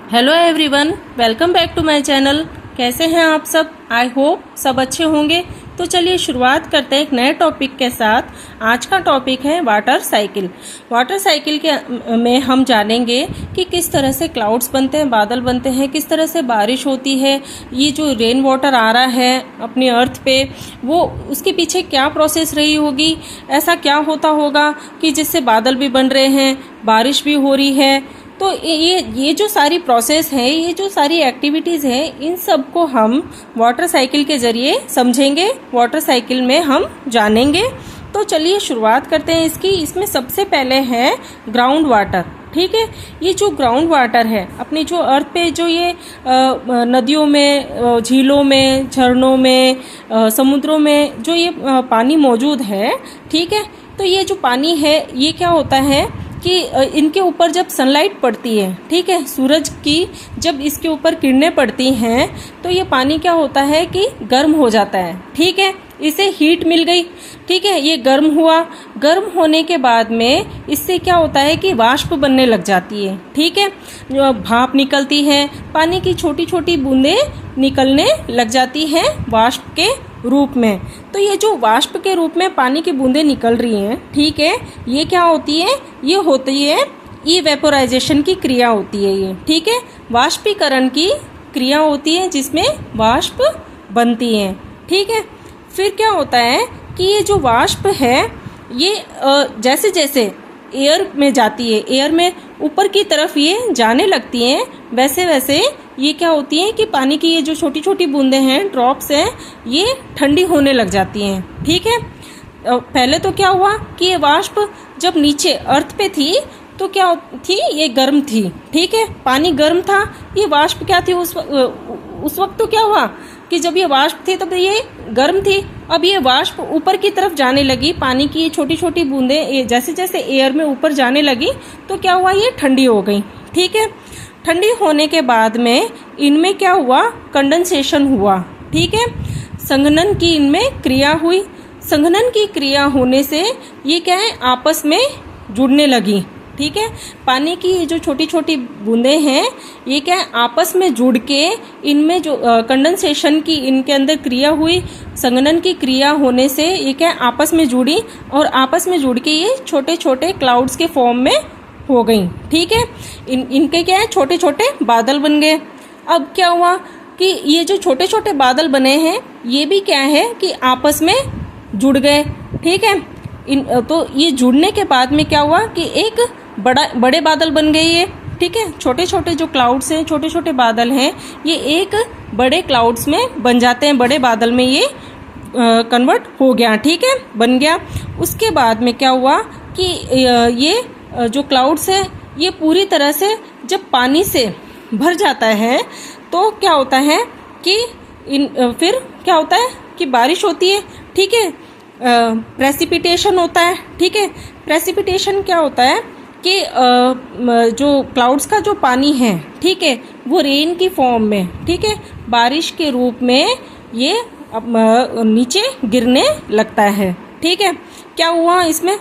Hello everyone, welcome back to my channel. कैसे हैं आप सब? आई होप सब अच्छे होंगे। तो चलिए शुरुआत करते हैं एक नए टॉपिक के साथ। आज का टॉपिक है वाटर साइकिल। वाटर साइकिल के में हम जानेंगे कि किस तरह से क्लाउड्स बनते हैं, बादल बनते हैं, किस तरह से बारिश होती है, ये जो रेन वाटर आ रहा है अपनी अर्थ पे, वो उसके पीछे क्या प्रोसेस रही होगी, ऐसा क्या होता होगा कि जिससे बादल भी बन रहे हैं, बारिश भी हो रही है। तो ये जो सारी प्रोसेस है, ये जो सारी एक्टिविटीज़ हैं, इन सब को हम वाटर साइकिल के ज़रिए समझेंगे, वाटर साइकिल में हम जानेंगे। तो चलिए शुरुआत करते हैं इसकी। इसमें सबसे पहले है ग्राउंड वाटर। ठीक है, ये जो ग्राउंड वाटर है अपनी जो अर्थ पे, जो ये नदियों में, झीलों में, झरनों में, समुद्रों में जो ये पानी मौजूद है, ठीक है, तो ये जो पानी है ये क्या होता है कि इनके ऊपर जब सनलाइट पड़ती है, ठीक है, सूरज की जब इसके ऊपर किरणें पड़ती हैं तो ये पानी क्या होता है कि गर्म हो जाता है। ठीक है, इसे हीट मिल गई। ठीक है, ये गर्म हुआ। गर्म होने के बाद में इससे क्या होता है कि वाष्प बनने लग जाती है। ठीक है, भाप निकलती है, पानी की छोटी छोटी बूंदें निकलने लग जाती हैं वाष्प के रूप में। तो ये जो वाष्प के रूप में पानी की बूंदें निकल रही हैं, ठीक है, ये क्या होती है? ये होती है इवेपोराइजेशन की क्रिया होती है ये। ठीक है, वाष्पीकरण की क्रिया होती है जिसमें वाष्प बनती है। ठीक है, फिर क्या होता है कि ये जो वाष्प है ये जैसे जैसे एयर में जाती है, एयर में ऊपर की तरफ ये जाने लगती हैं, वैसे वैसे ये क्या होती है कि पानी की ये जो छोटी छोटी बूंदें हैं, ड्रॉप्स हैं, ये ठंडी होने लग जाती हैं। ठीक है, पहले तो क्या हुआ कि ये वाष्प जब नीचे अर्थ पे थी तो क्या थी? ये गर्म थी। ठीक है, पानी गर्म था, ये वाष्प क्या थी उस वक्त? तो क्या हुआ कि जब ये वाष्प थी तब ये गर्म थी। अब ये वाष्प ऊपर की तरफ जाने लगी, पानी की ये छोटी छोटी बूंदें जैसे जैसे एयर में ऊपर जाने लगी तो क्या हुआ? ये ठंडी हो गई। ठीक है, ठंडी होने के बाद में इनमें क्या हुआ? कंडेंसेशन हुआ। ठीक है, संघनन की इनमें क्रिया हुई। संघनन की क्रिया होने से ये क्या है? आपस में जुड़ने लगी। ठीक है, पानी की ये जो छोटी छोटी बूंदें हैं ये क्या है? आपस में जुड़ के इनमें जो कंडेंसेशन की इनके अंदर क्रिया हुई, संघनन की क्रिया होने से ये क्या है? आपस में जुड़ी और आपस में जुड़ के ये छोटे छोटे क्लाउड्स के फॉर्म में हो गई। ठीक है, इनके क्या है? छोटे छोटे बादल बन गए। अब क्या हुआ कि ये जो छोटे छोटे बादल बने हैं ये भी क्या है कि आपस में जुड़ गए। ठीक है, तो ये जुड़ने के बाद में क्या हुआ कि एक बड़े बादल बन गए ये। ठीक है, छोटे छोटे जो क्लाउड्स हैं, छोटे छोटे बादल हैं, ये एक बड़े क्लाउड्स में बन जाते हैं, बड़े बादल में ये कन्वर्ट हो गया। ठीक है, बन गया। उसके बाद में क्या हुआ कि ये जो क्लाउड्स है ये पूरी तरह से जब पानी से भर जाता है तो क्या होता है कि फिर क्या होता है कि बारिश होती है। ठीक है, प्रेसिपिटेशन होता है। ठीक है, प्रेसिपिटेशन क्या होता है कि जो क्लाउड्स का जो पानी है, ठीक है, वो रेन की फॉर्म में, ठीक है, बारिश के रूप में ये नीचे गिरने लगता है। ठीक है, क्या हुआ इसमें?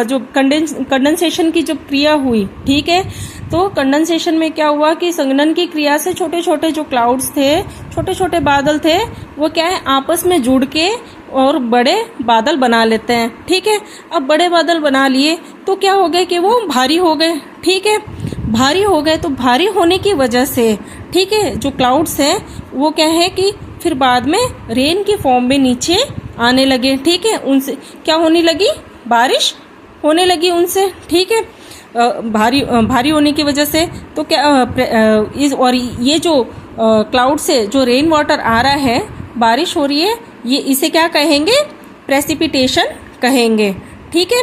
जो कंडेंसेशन की जब क्रिया हुई, ठीक है, तो कंडेंसेशन में क्या हुआ कि संघनन की क्रिया से छोटे छोटे जो क्लाउड्स थे, छोटे छोटे बादल थे, वो क्या है? आपस में जुड़ के और बड़े बादल बना लेते हैं। ठीक है, अब बड़े बादल बना लिए तो क्या हो गए कि वो भारी हो गए। ठीक है, भारी हो गए तो भारी होने की वजह से, ठीक है, जो क्लाउड्स हैं वो क्या है कि फिर बाद में रेन की फॉर्म में नीचे आने लगे। ठीक है, उनसे क्या होने लगी? बारिश होने लगी उनसे। ठीक है, भारी होने की वजह से तो क्या और ये जो क्लाउड से जो रेन वाटर आ रहा है, बारिश हो रही है, ये इसे क्या कहेंगे? प्रेसिपिटेशन कहेंगे। ठीक है,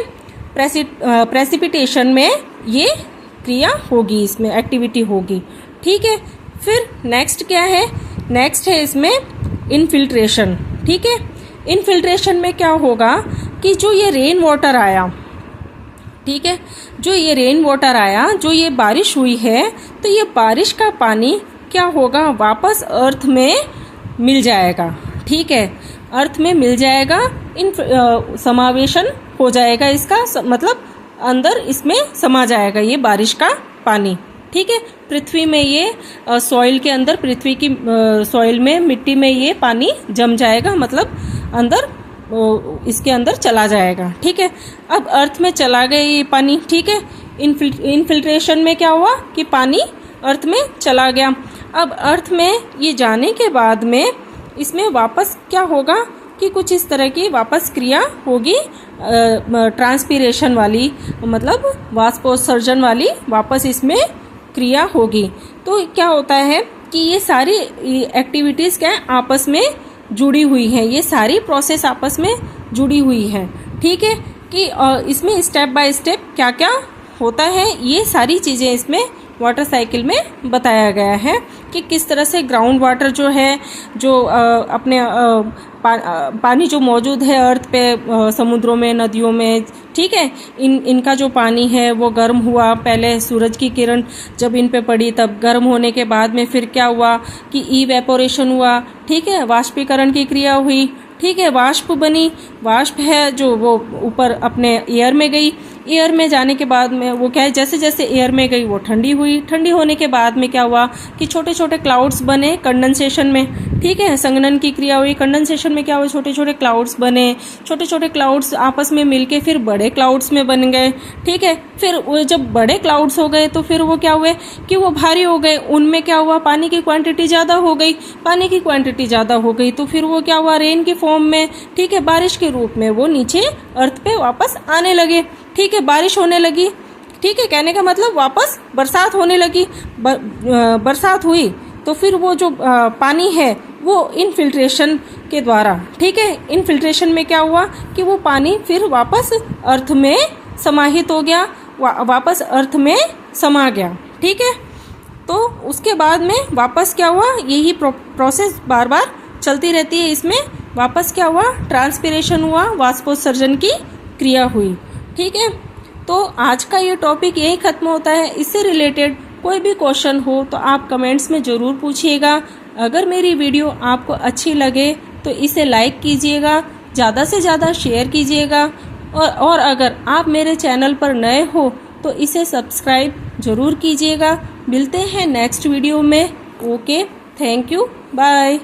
प्रेसिपिटेशन में ये क्रिया होगी, इसमें एक्टिविटी होगी। ठीक है, फिर नेक्स्ट क्या है? नेक्स्ट है इसमें इनफिल्ट्रेशन। ठीक है, इनफिल्ट्रेशन में क्या होगा कि जो ये रेन वाटर आया, ठीक है, जो ये रेन वाटर आया, जो ये बारिश हुई है, तो ये बारिश का पानी क्या होगा? वापस अर्थ में मिल जाएगा। ठीक है, अर्थ में मिल जाएगा, समावेशन हो जाएगा इसका, मतलब अंदर इसमें समा जाएगा ये बारिश का पानी। ठीक है। पृथ्वी में ये सॉइल के अंदर, पृथ्वी की सॉइल में, मिट्टी में ये पानी जम जाएगा, मतलब अंदर इसके अंदर चला जाएगा, ठीक है। अब अर्थ में चला गया ये पानी, ठीक है। इनफिल्ट्रेशन में क्या हुआ कि पानी अर्थ में चला गया। अब अर्थ में ये जाने के बाद में इसमें वापस क्या होगा कि कुछ इस तरह की वापस क्रिया होगी, ट्रांसपीरेशन वाली, मतलब वाष्पोत्सर्जन वाली वापस इसमें क्रिया होगी। तो क्या होता है कि ये सारी एक्टिविटीज़ क्या आपस में जुड़ी हुई है, ये सारी प्रोसेस आपस में जुड़ी हुई है, ठीक है। कि इसमें स्टेप बाय स्टेप क्या क्या होता है, ये सारी चीज़ें इसमें वाटर साइकिल में बताया गया है कि किस तरह से ग्राउंड वाटर जो है, जो अपने पानी जो मौजूद है अर्थ पे, समुद्रों में, नदियों में, ठीक है, इनका जो पानी है वो गर्म हुआ। पहले सूरज की किरण जब इन पे पड़ी तब गर्म होने के बाद में फिर क्या हुआ कि इवेपोरेशन हुआ, ठीक है, वाष्पीकरण की क्रिया हुई, ठीक है, वाष्प बनी। वाष्प है जो वो ऊपर अपने एयर में गई, एयर में जाने के बाद में वो क्या है, जैसे जैसे एयर में गई वो ठंडी हुई। ठंडी होने के बाद में क्या हुआ कि छोटे छोटे क्लाउड्स बने कंडेंसेशन में, ठीक है, संघनन की क्रिया हुई। कंडेंसेशन में क्या हुआ, छोटे छोटे क्लाउड्स बने, छोटे छोटे क्लाउड्स आपस में मिलके फिर बड़े क्लाउड्स में बन गए, ठीक है। फिर वो जब बड़े क्लाउड्स हो गए तो फिर वो क्या हुए कि वो भारी हो गए, उनमें क्या हुआ, पानी की क्वांटिटी ज़्यादा हो गई। पानी की क्वांटिटी ज़्यादा हो गई तो फिर वो क्या हुआ, रेन की फॉर्म में, ठीक है, बारिश के रूप में वो नीचे अर्थ पे वापस आने लगे, ठीक है, बारिश होने लगी, ठीक है। कहने का मतलब वापस बरसात होने लगी। बरसात हुई तो फिर वो जो पानी है वो इनफिल्ट्रेशन के द्वारा, ठीक है, इनफिल्ट्रेशन में क्या हुआ कि वो पानी फिर वापस अर्थ में समाहित हो गया, वापस अर्थ में समा गया, ठीक है। तो उसके बाद में वापस क्या हुआ, यही प्रोसेस बार बार चलती रहती है। इसमें वापस क्या हुआ, ट्रांसपीरेशन हुआ, वाष्पोत्सर्जन की क्रिया हुई, ठीक है। तो आज का ये टॉपिक यही खत्म होता है। इससे रिलेटेड कोई भी क्वेश्चन हो तो आप कमेंट्स में ज़रूर पूछिएगा। अगर मेरी वीडियो आपको अच्छी लगे तो इसे लाइक कीजिएगा, ज़्यादा से ज़्यादा शेयर कीजिएगा, और अगर आप मेरे चैनल पर नए हो तो इसे सब्सक्राइब ज़रूर कीजिएगा। मिलते हैं नेक्स्ट वीडियो में। Okay, thank you, bye.